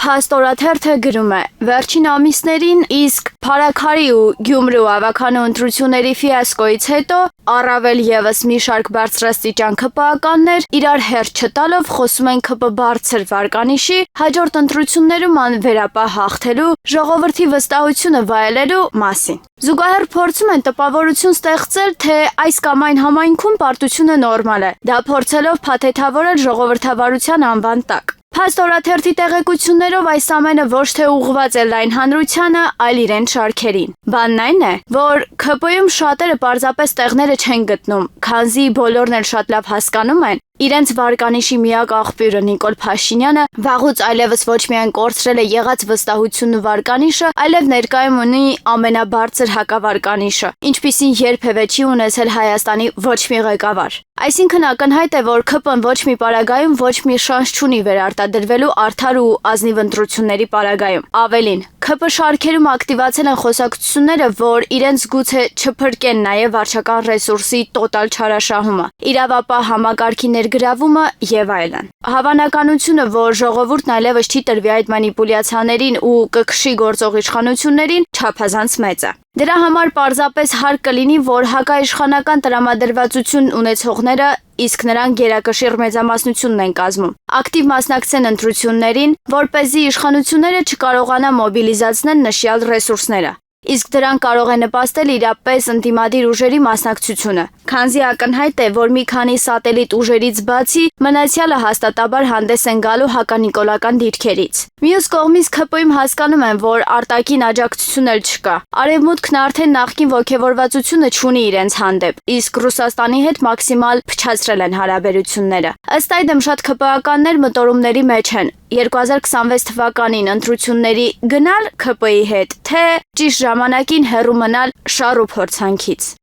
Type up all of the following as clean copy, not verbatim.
Փաստորաթերթը գրում է. վերջին ամիսներին իսկ Փարաքարի ու Գյումրու ավականու ընտրությունների ֆիասկոից հետո առավել ևս մի շարք բարձրաստիճան ՔՊԱ-ականներ իրար հերթ չտալով խոսում են ՔՊ բարձր վարկանիշի հաջորդ ընտրություններում անվերապահ հաղթելու, ժողովրդի վստահությունը վայելելու մասին։ Զուգահեռ փորձում են տպավորություն ստեղծել, թե այս կամ այն համայնքում պարտությունը նորմալ է, դա փորձելով փաթեթավորել ժողովրդավարության անվան տակ։ Փաստորաթերթի տեղեկություններով այս ամենը ոչ թե ուղղված է լայն հանրությանը, այլ իրեն շարքերին։ Բանն այն է, որ ՔՊ-ում շատերը պարզապես տեղները չեն գտնում, քանզի բոլորն էլ շատ լավ հասկանում են, իրենց վարկանիշի միակ աղբյուրը Նիկոլ Փաշինյանը վաղուց այլևս ոչ միայն կորցրել է եղած վստահությունն ու վարկանիշը, այլև ներկայում ունի ամենաբարձր հակավարկանիշը, ինչպիսին երբևէ չի ունեցել Հայաստանի ոչ մի ղեկավար։ Այսինքն ակնհայտ է, որ ՔՊ-ն ոչ մի պարագայում ոչ մի շանս չունի վերարտադրվելու արդար ու ազնիվ ընտրությունների պարագայում։ Ավելին, ՔՊ շարքերում ակտիվացել են խոսակցությունները, որ իրենց գուցե չփրկեն նաև վարչական ռեսուրսի տոտալ չարաշահումը, իրավապահ համակարգի ներգրավումը եւ այլն։ Հավանականությունը, որ ժողովուրդն այլևս չի տրվի այդ մանիպուլյացիաներին ու կքշի գործող իշխանություններին, չափազանց մեծ է։ Դրա համար պարզապես հարկ կլինի, որ հակաիշխանական տրամադրվածություն ունեցողները իսկ նրանք գերակշիռ մեծամասնությունն են կազմում, ակտիվ մասնակցեն ընտրություններին, որպեսզի իշխանությունները չկարողանան մոբիլիզացնել նշյալ ռեսուրսները։ Իսկ դրան կարող է նպաստել իրապես ընդդիմադիր ուժերի մասնակցությունը, քանզի ակնհայտ է, որ մի քանի սատելիտ ուժերից բացի մնացյալը հաստատաբար հանդես են գալու հականիկոլական դիրքերից։ Մյուս կողմից ՔՊ-ում հասկանում են, որ արտաքին աջակցություն էլ չկա։ Արևմուտքն արդեն նախկին ոգևորվածությունը չունի իրենց հանդեպ, իսկ Ռուսաստանի հետ մաքսիմալ փչացրել են հարաբերությունները։ Ըստ այդմ շատ ՔՊԱ-ականներ մտորումների մեջ են 2026 թվականին ընտրությունների գնալ ՔՊ-ի հետ, թե ճիշտ ժամանակին հեռու մնալ շառ ու փորձանքից։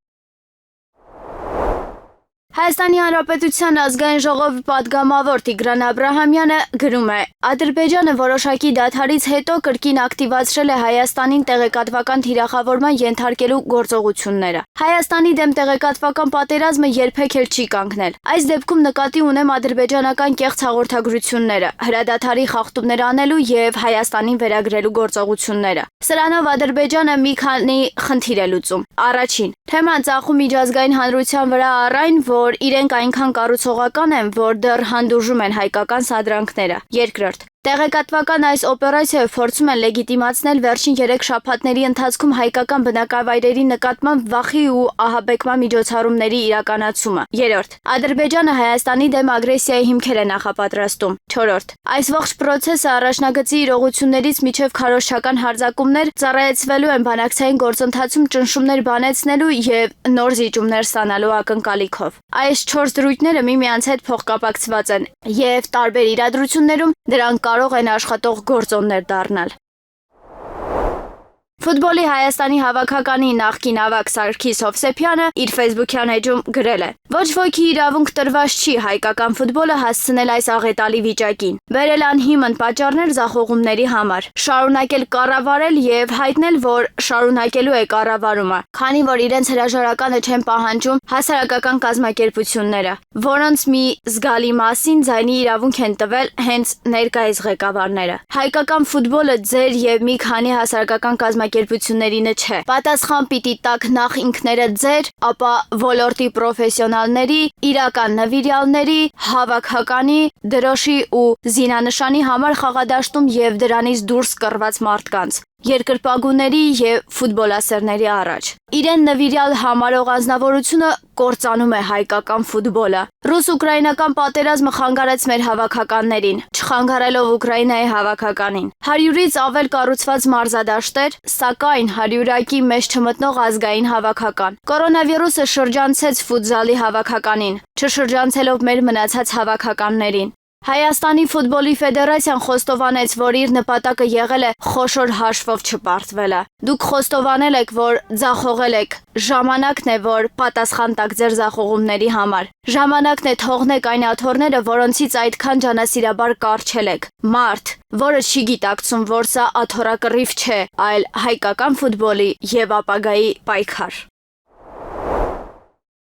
Հայաստանի Հանրապետության ազգային ժողովի պատգամավոր Տիգրան Աբրահամյանը գրում է. Ադրբեջանը որոշակի դադարից հետո կրկին ակտիվացրել է Հայաստանին տեղեկատվական թիրախավորման ենթարկելու գործողությունները։ Հայաստանի դեմ տեղեկատվական պատերազմը երբեք էլ չի կանգնել։ Այս դեպքում նկատի ունեմ ադրբեջանական կեղծ հաղորդագրությունները, հրադադարի խախտումներ անելու եւ Հայաստանին վերագրելու գործողությունները։ Սրանով Ադրբեջանը մի քանի խնդիր է լուծում։ Առաջին, թեման ծախում միջազգային հանրության վրա առ այն, որ իրենք այնքան կառուցողական են, որ դեռ հանդուրժում են հայկական սադրանքները։ Երկրորդ, տեղեկատվական այս օպերացիայով փորձում են լեգիտիմացնել վերջին 3 շաբաթների ընթացքում հայկական բնակավայրերի նկատմամբ վախի ու ահաբեկման միջոցառումների իրականացումը։ Երրորդ, Ադրբեջանը Հայաստանի դեմ ագրեսիայի հիմքեր է նախապատրաստում։ Չորրորդ, այս ողջ process-ը առաջնագծի իրողություններից միջև քարոզչական հարձակումներ ծառայեցվելու են բանակցային գործընթացում ճնշումներ բանեցնելու եւ նոր զիջումներ ստանալու ակնկալիքով։ Այս 4 դրույթները միմյանց հետ փոխկապակցված են եւ տարբեր իրադրություններում դրանք կարող են աշխատող գործոններ դառնալ։ Ֆուտբոլի Հայաստանի հավաքականի նախկին ավագ Սարգիս Հովսեփյանը իր Facebook-յան էջում գրել է. Ոչ ոքի իրավունք տրված չի հայկական ֆուտբոլը հասցնել այս աղետալի վիճակին։ Բերել անհիմն պատճառներ ձախողումների համար, շարունակել կառավարել եւ հայտնել, որ շարունակելու է կառավարումը, քանի որ իրենց հրաժարականը չեն պահանջում հասարակական կազմակերպությունները, որոնց մի զգալի մասին ձայնի իրավունք են տվել հենց ներկայիս ղեկավարները։ Հայկական ֆուտբոլը ձեր եւ մի քանի հասարակական կազմակերպություններինը չէ։ Պատասխան պիտի տաք նախ ինքներդ ձեր, ապա ոլորտի պրոֆեսիոնալների, իրական նվիրյալների, հավաքականի, դրոշի ու զինանշանի համար խաղադաշտում եւ դրանից դուրս կռված մարդկանց, երկրպագուների եւ ֆուտբոլասերների առաջ։ Իրեն նվիրյալ համարող անձնավորությունը կործանում է հայկական ֆուտբոլը։ Ռուս-ուկրաինական պատերազմը խանգարեց մեր հավաքականներին, չխանգարելով Ուկրաինայի հավաքականին։ 100-ից ավել կառուցված մարզադաշտեր, սակայն 100-ակի մեջ չմտնող ազգային հավաքական։ Կորոնավիրուսը շրջանցեց ֆուտզալի հավաքականին, չշրջանցելով մեր մնացած հավաքականներին։ Հայաստանի ֆուտբոլի ֆեդերացիան խոստովանեց, որ իր նպատակը եղել է խոշոր հաշվով չպարտվելը։ Դուք խոստովանել եք, որ ձախողել եք։ Ժամանակն է, որ պատասխան տաք ձեր ձախողումների համար։ Ժամանակն է թողնեք այն աթոռները, որոնցից այդքան ջանասիրաբար կառչել եք։ Մարդ, որը չի գիտակցում, որ սա աթոռակռիվ չէ, այլ հայկական ֆուտբոլի եւ ապագայի պայքար։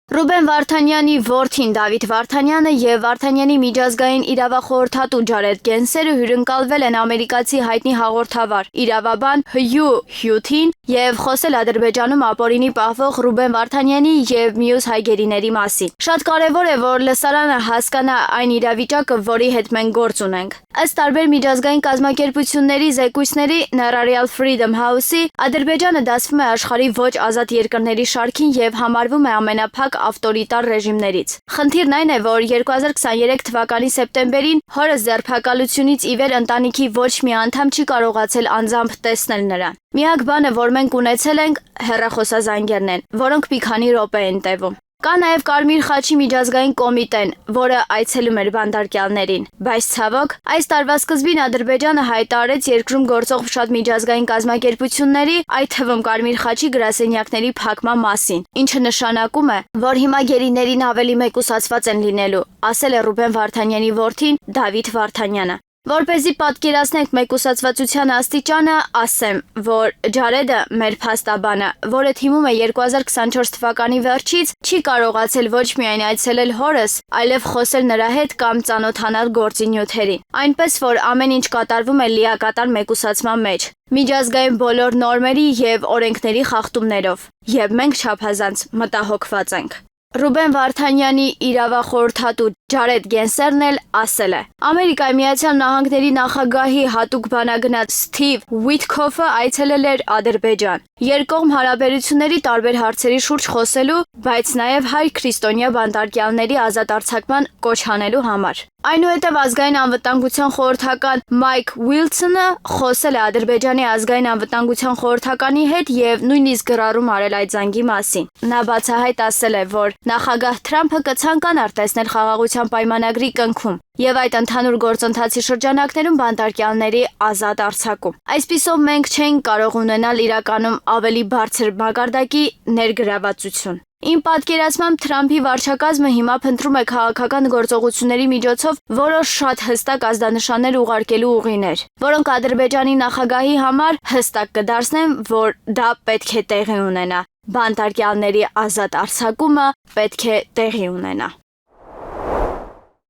Ռուբեն Վարդանյանի որդին Դավիթ Վարդանյանը եւ Վարդանյանի միջազգային իրավախորհրդատու Ջարեդ Գենսերը հյուրընկալվել են ամերիկացի հայտնի հաղորդավար, իրավաբան Հյու Հյութին եւ խոսել Ադրբեջանում ապօրինի պահվող Ռուբեն Վարդանյանի եւ մյուս հայ գերիների մասին։ Շատ կարեւոր է, որ լսարանը հասկանա այն իրավիճակը, որի հետ մենք գործ ունենք։ Ըստ տարբեր միջազգային կազմակերպությունների զեկույցների Nararial Freedom House-ի, Ադրբեջանը դասվում է աշխարհի ոչ ազատ երկրների շարքին եւ համարվում է ամենափակ ավտորիտար ռեժիմներից։ Խնդիրն այն է, որ 2023 թվականի սեպտեմբերին հորս ձերբակալությունից ի վեր ընտանիքի ոչ մի անդամ չի կարողացել անձամբ տեսնել նրան։ Միակ բանը, որ մենք ունեցել ենք, հեռախոսազանգերն են, որոնք մի քանի րոպե են տևում։ Կա նաև Կարմիր խաչի միջազգային կոմիտեն, որը այցելում էր բանտարկյալներին, բայց ցավոք, այս տարվա սկզբին Ադրբեջանը հայտարարեց երկրում գործող շատ միջազգային կազմակերպությունների, այդ թվում Կարմիր խաչի գրասենյակների փակման մասին, ինչը նշանակում է, որ հիմա գերիներին ավելի մեկուսացված են լինելու, ասել է Ռուբեն Վարդանյանի որդին Դավիթ Վարդանյանը։ Որպեսզի պատկերացնենք մեկուսացվածության աստիճանը, ասեմ, որ Ջարեդը մեր փաստաբանը, որը թիմում է 2024 թվականի վերջից, չի կարողացել ոչ միայն այցելել հորս, այլև խոսել նրա հետ կամ ծանոթանալ գործինյութերին։ Այնպես որ ամեն ինչ կատարվում է լիակատար մեկուսացման մեջ, միջազգային բոլոր նորմերի եւ օրենքների խախտումներով, եւ մենք չափազանց մտահոգված ենք։ Ռուբեն Վարդանյանի իրավախորհրդատու Ջարեդ Գենսերն էլ ասել է. Ամերիկայի Միացյալ Նահանգների նախագահի հատուկ բանագնաց Սթիվ Ուիթքոֆը այցելել էր Ադրբեջան, երկկողմ հարաբերությունների տարբեր հարցերի շուրջ խոսելու, բայց նաև հայ-քրիստոնյա բանտարկյալների ազատ արձակման կոչ անելու համար։ Այնուհետև ազգային անվտանգության խորհրդական Մայք Ուիլսոնը խոսել է Ադրբեջանի ազգային անվտանգության խորհրդականի հետ եւ նույնիսկ գրառում արել այդ զանգի մասին։ Նա բացահայտ ասել է, որ նախագահ Թրամփը կցանկանար տեսնել խաղաղության պայմանագրի կնքում եւ այդ ընդհանուր գործընթացի շրջանակներում բանտարկյալների ազատ արձակում։ Այսպիսով մենք չենք կարող ունենալ իրականում ավելի բարձր մակարդակի ներգրավվածություն։ Իմ պատկերացմամբ Թրամփի վարչակազմը հիմա փնտրում է քաղաքական գործողությունների միջոցով որոշ շատ հստակ ազդանշաններ ուղարկելու ուղիներ, որոնք Ադրբեջանի նախագահի համար հստակ կդարձնեն, որ դա պետք է տեղի ունենա։ Բանտարկյալների ազատ արձակումը պետք է տեղի ունենա։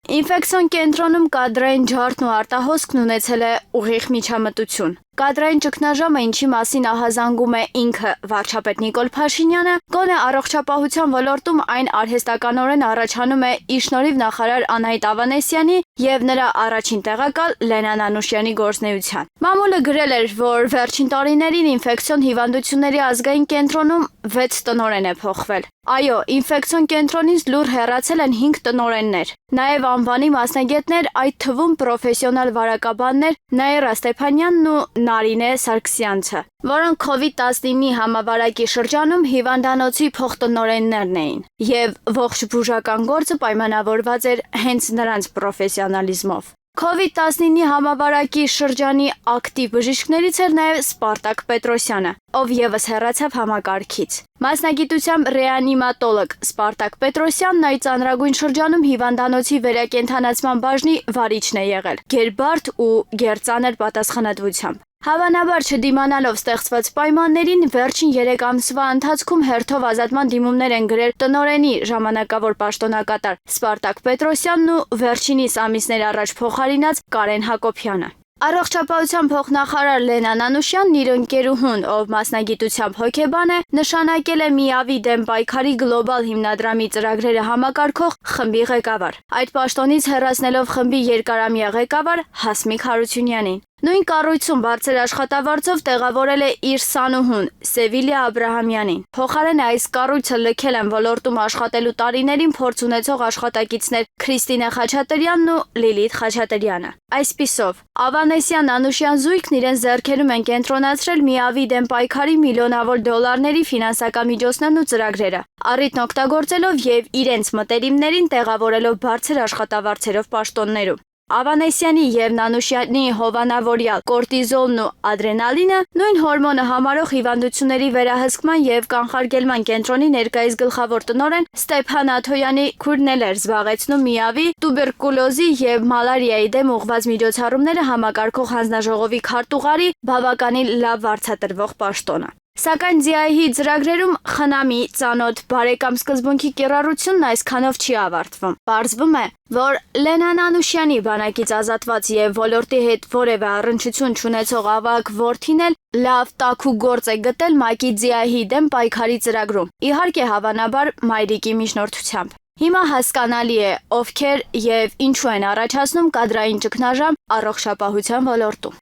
Ինֆեկցիոն կենտրոնում կադրային ջարդն ու արտահոսքն ունեցել է ուղիղ միջամտություն։ Կադրային ճգնաժամը, ինչի մասին ահազանգում է ինքը վարչապետ Նիկոլ Փաշինյանը, գոնե առողջապահության ոլորտում այն արհեստականորեն առաջանում է ի շնորհիվ նախարար Անահիտ Ավանեսյանի եւ նրա առաջին տեղակալ Լենան Անուշյանի գործունեության։ Մամուլը գրել էր, որ վերջին տարիներին ինֆեկցիոն հիվանդությունների ազգային կենտրոնում 6 տնօրեն է փոխվել։ Այո, ինֆեկցիոն կենտրոնից լուր հեռացել են 5 տնօրեններ։ Նաև անվանի մասնագետներ, այդ թվում պրոֆեսիոնալ վարակաբաններ Նաիրա Ստեփանյանն ու Նարինե Սարգսյանցը, որոնք COVID-19-ի համավարակի շրջանում հիվանդանոցի փոխտնօրեններն էին, եւ ողջ բուժական գործը պայմանավորված էր հենց նրանց պրոֆեսիոնալիզմով։ COVID-19-ի համավարակի շրջանի ակտիվ բժիշկներից էր նաև Սպարտակ Պետրոսյանը, ով եւս հեռացավ համակարգից։ Մասնագիտությամբ ռեանիմատոլոգ Սպարտակ Պետրոսյանն այդ ծանրագույն շրջանում հիվանդանոցի վերակենդանացման բաժնի վարիչն է եղել, գերբարդ ու գերծանր պատասխանատվությամբ։ Հավանաբար չդիմանալով ստեղծված պայմաններին վերջին 3 ամսվա ընթացքում հերթով ազատման դիմումներ են գրել տնօրենի ժամանակավոր պաշտոնակատար Սպարտակ Պետրոսյանն ու վերջինիս ամիսներ առաջ փոխարինած Կարեն Հակոբյանը։ Առողջապահության փոխնախարար Լենան Անուշյանն իր ընկերուհուն, ով մասնագիտությամբ հոգեբան է, նշանակել է ՄԻԱՎ-ի դեմ պայքարի գլոբալ հիմնադրամի ծրագրերը համակարգող խմբի ղեկավար։ Այդ պաշտոնից հեռացնելով խմբի երկարամյա ղեկավար Հասմիկ Հարությունյանին։ Նույն կառույցում բարձր աշխատավարձով տեղավորել է իր սանուհուն Սևիլիա Աբրահամյանին։ Փոխարեն այս կառույցը լքել են ոլորտում աշխատելու տարիներին փորձ ունեցող աշխատակիցներ Քրիստինե Խաչատրյանն ու Լիլիթ Խաչատրյանը։ Այսպիսով, Ավանեսյան Անուշյան զույգն իրենց ձեռքերում են կենտրոնացրել ՄԻԱՎ-ի դեմ պայքարի միլիոնավոր դոլարների ֆինանսական միջոցներն ու ծրագրերը, առիթն օգտագործելով եւ իրենց մտերիմներին տեղավորելով բարձր աշխատավարձերով պաշտոններում։ Ավանեսյանի եւ Նանուշյանի հովանավորյալ կորտիզոլն ու ադրենալինը նույն հորմոնը համարող հիվանդությունների վերահսկման եւ կանխարգելման կենտրոնի ներկայիս գլխավոր տնօրեն Ստեփան Աթոյանի քուրն էր զբաղեցնում ՄԻԱՎ-ի տուբերկուլոզի եւ մալարիայի դեմ ուղղված միջոցառումները համակարգող հանձնաժողովի քարտուղարի բավականին լավ վարձատրվող պաշտոնը։ Սակայն Ձիայի ծրագրերում խնամի, ծանոթ, բարեկամ սկզբունքի կիրառությունն այսքանով չի ավարտվում։ Պարզվում է, որ Լենան Անուշյանի բանակից ազատված եւ ոլորտի հետ որևէ առնչություն չունեցող ավագ որդին էլ լավ տաքու գործ է գտել ՄԱԿ-ի Ձիայի դեմ պայքարի ծրագրում։ Իհարկե, հավանաբար մայրիկի միջնորդությամբ։ Հիմա հասկանալի է, ովքեր եւ ինչու են առաջացնում կադրային ճգնաժամ առողջապահության ոլորտում։